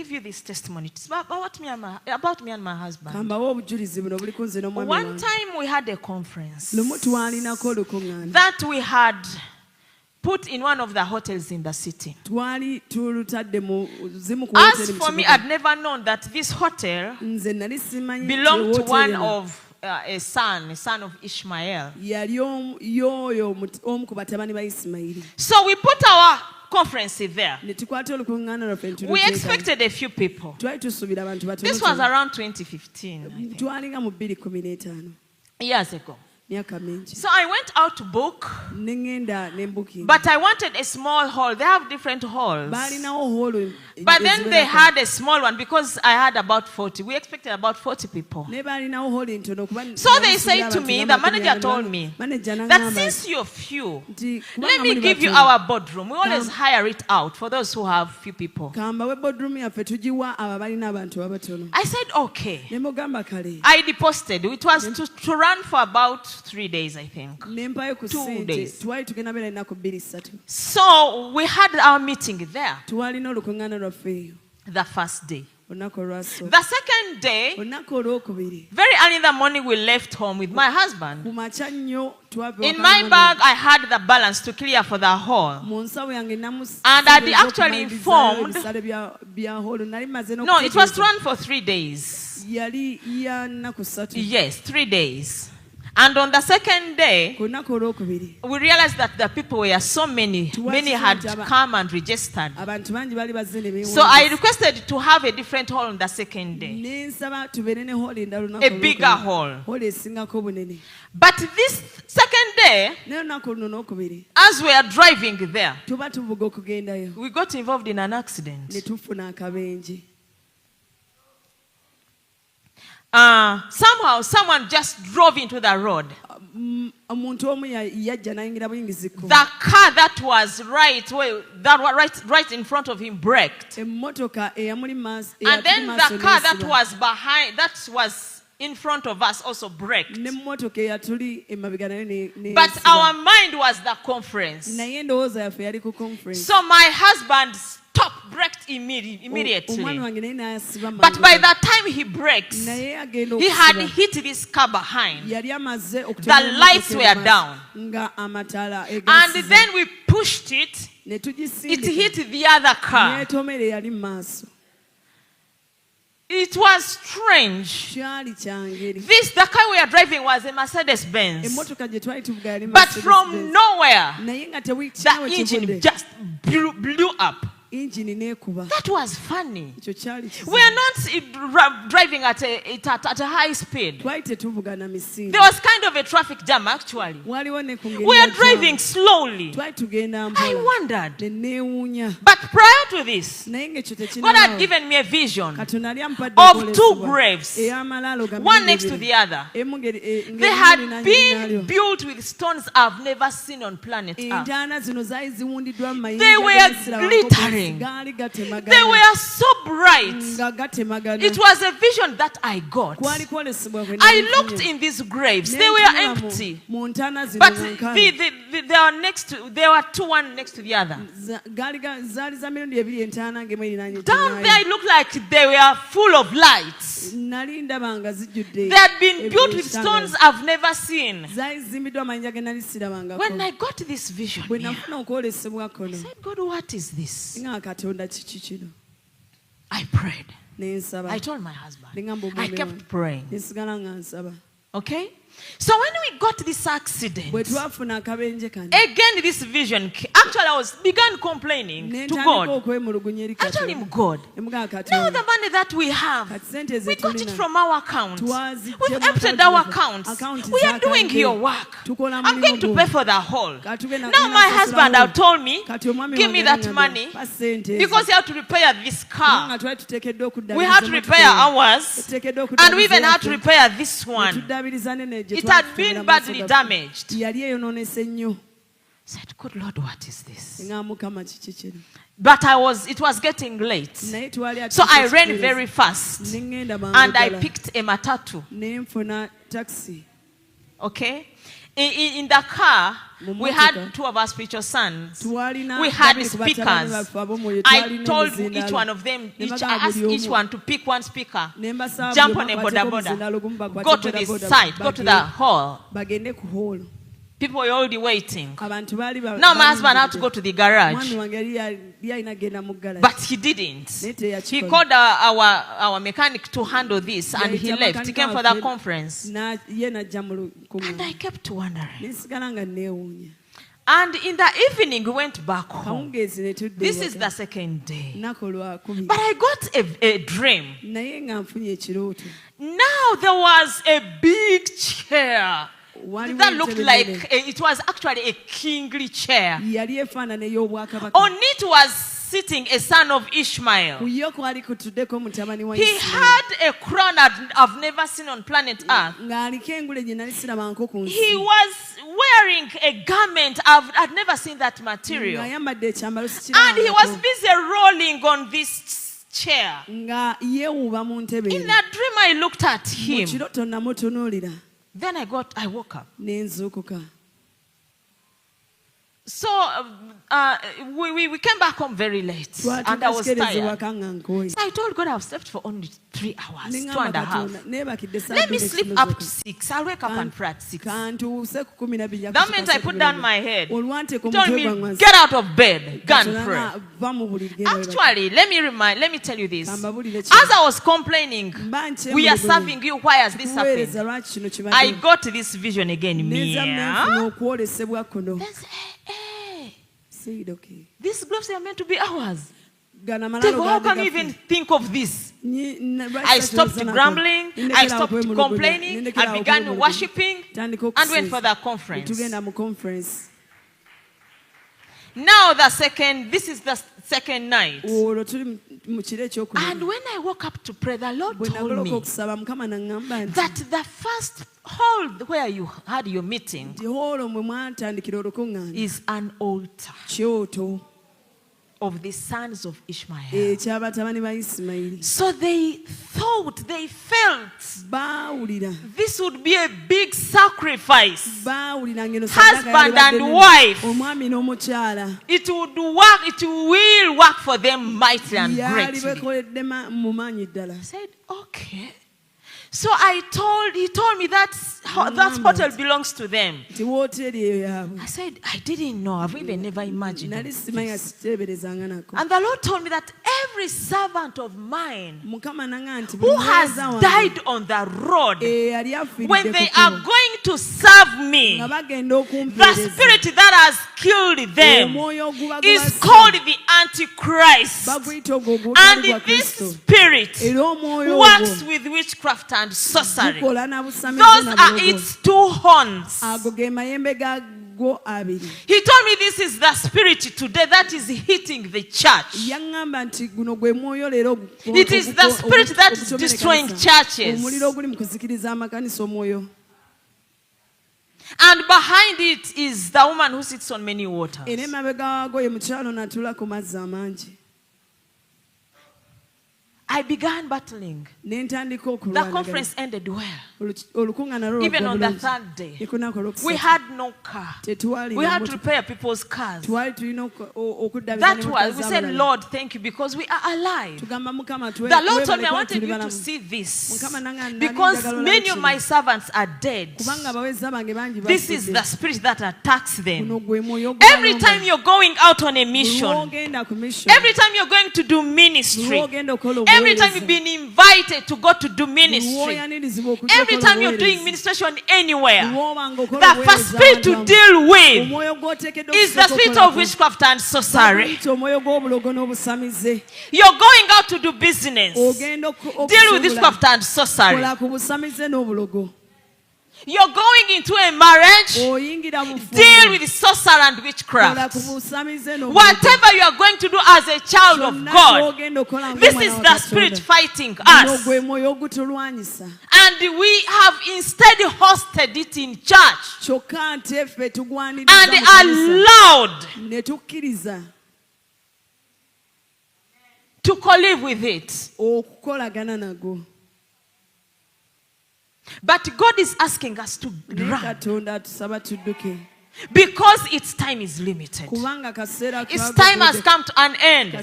give you this testimony. It's about me and my husband. One time we had a conference that we had put in one of the hotels in the city. As for me, I'd never known that this hotel belonged to one of a son of Ishmael. So we put our conference there. We expected a few people. This was around 2015, I think. Years ago. So I went out to book, but I wanted a small hall. They have different halls. But then they had a small one because I had about 40. We expected about 40 people. So they said to me, the manager told me, that since you're few, let me give you our boardroom. We always hire it out for those who have few people. I said, okay. I deposited. It was to run for about 3 days, I think. 2 days. So we had our meeting there. The first day. The second day, very early in the morning, we left home with my husband. In my bag, I had the balance to clear for the hall. And I actually informed. No, it was to run for 3 days. Yes, 3 days. And on the second day, we realized that the people were so many. Many had come and registered. So I requested to have a different hall on the second day. A bigger hall. But this second day, as we are driving there, we got involved in an accident. Somehow someone just drove into the road. The car that was right in front of him braked. And then the car that was behind, that was in front of us, also braked. But our mind was the conference. So my husband braked immediately. But by the time he brakes, he had hit this car behind. The lights were down. And then we pushed it. It hit the other car. It was strange. The car we are driving was a Mercedes-Benz. But from nowhere, the engine just blew up. That was funny. We are not driving at a high speed. There was kind of a traffic jam actually. We are driving slowly. I wondered. But prior to this, God had given me a vision of 2 graves, one next to the other. They had been built with stones I've never seen on planet Earth. They were glittering. They were so bright. It was a vision that I got. I looked in these graves. They were empty. But there were 2, one next to the other. Down there it looked like they were full of lights. They had been built with stones I've never seen. When I got this vision here, I said, God, what is this? I prayed. I told my husband. I kept praying. Okay? So when we got this accident, again this vision, actually I began complaining to God. I told him, God, now the money that we have, we got it from our account. We've emptied our accounts. We are doing your work. I'm going to pay for the whole. Now my husband had told me, give me that money because you have to repair this car. We had to repair ours and we even had to repair this one. It had been badly damaged. I said, good Lord, what is this? But it was getting late. So I ran very fast. And I picked a matatu. Okay? In the car, we had 2 of our spiritual sons. We had speakers. I told each one of them, I asked each one to pick one speaker, jump on a boda boda, go to this site, go to the hall. People were already waiting. Now my husband had to go to the garage. But he didn't. He called our mechanic to handle this and he left. He came for the conference. And I kept wondering. And in the evening we went back home. This is the second day. But I got a dream. Now there was a big chair that looked like it was actually a kingly chair. On it was sitting a son of Ishmael. He had a crown I've never seen on planet Earth. He was wearing a garment I'd never seen that material. And he was busy rolling on this chair. In that dream I looked at him. Then I woke up. So we came back home very late and I was tired. So I told God I've slept for only 3 hours, 2.5. Let me sleep up to 6. I'll wake up and pray at 6. The moment I put down my head, he told me, get out of bed, go and pray. Actually, let me tell you this. As I was complaining, we are serving you, why has this happened? I got this vision again. These gloves are meant to be ours. How can you even think of this? I stopped grumbling, I stopped complaining, I began worshiping and went for the conference. Now this is the second night. And when I woke up to pray, the Lord told me that the first hall where you had your meeting is an altar of the sons of Ishmael. So they felt this would be a big sacrifice. Husband and wife. It will work for them mightily and greatly. I said, okay. So he told me that hotel belongs to them. I said, I didn't know. I've even never imagined this. And the Lord told me that every servant of mine who has died on the road, when they are going to serve me, the spirit that has killed them is called the Antichrist. And this spirit works with witchcraft and sorcery. Those are its 2 horns. He told me this is the spirit today that is hitting the church. It is the spirit that is destroying churches. And behind it is the woman who sits on many waters. I began battling. The conference ended well. Even on the 3rd day, we had no car. We had to repair people's cars. That was, we said, Lord, thank you because we are alive. The Lord told me, I wanted you to see this because many of my servants are dead. This is the spirit that attacks them. Every time you're going out on a mission, every time you're going to do ministry, every time you've been invited to go to do ministry, every time you're doing ministration anywhere, the first spirit to deal with is the spirit of witchcraft and sorcery. You're going out to do business, deal with witchcraft and sorcery. You're going into a marriage, deal with sorcery and witchcraft. Whatever you are going to do as a child of God, this is the spirit fighting us. And we have instead hosted it in church and allowed to co-live with it. But God is asking us to run. Because its time is limited. Its time has come to an end.